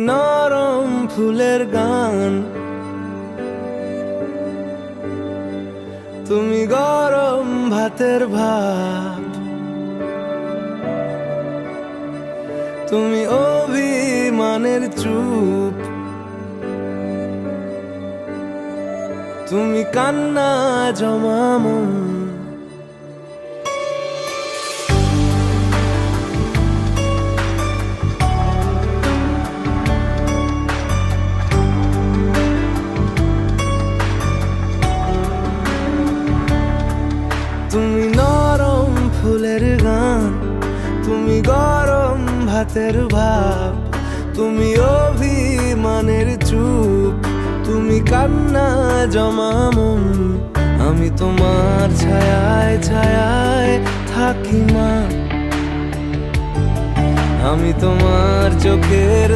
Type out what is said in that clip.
নরম ফুলের গান, তুমি গরম ভাতের ভাব, তুমি অভিমানের চুপ, তুমি কান্না জমা মন। তুমি নরম ফুলের গান, তুমি গরম ভাতের ভাব, তুমি অভিমানের চুপ, তুমি কান্না জমা মন। আমি তোমার ছায়ায় ছায়ায় থাকি মা, আমি তোমার চোখের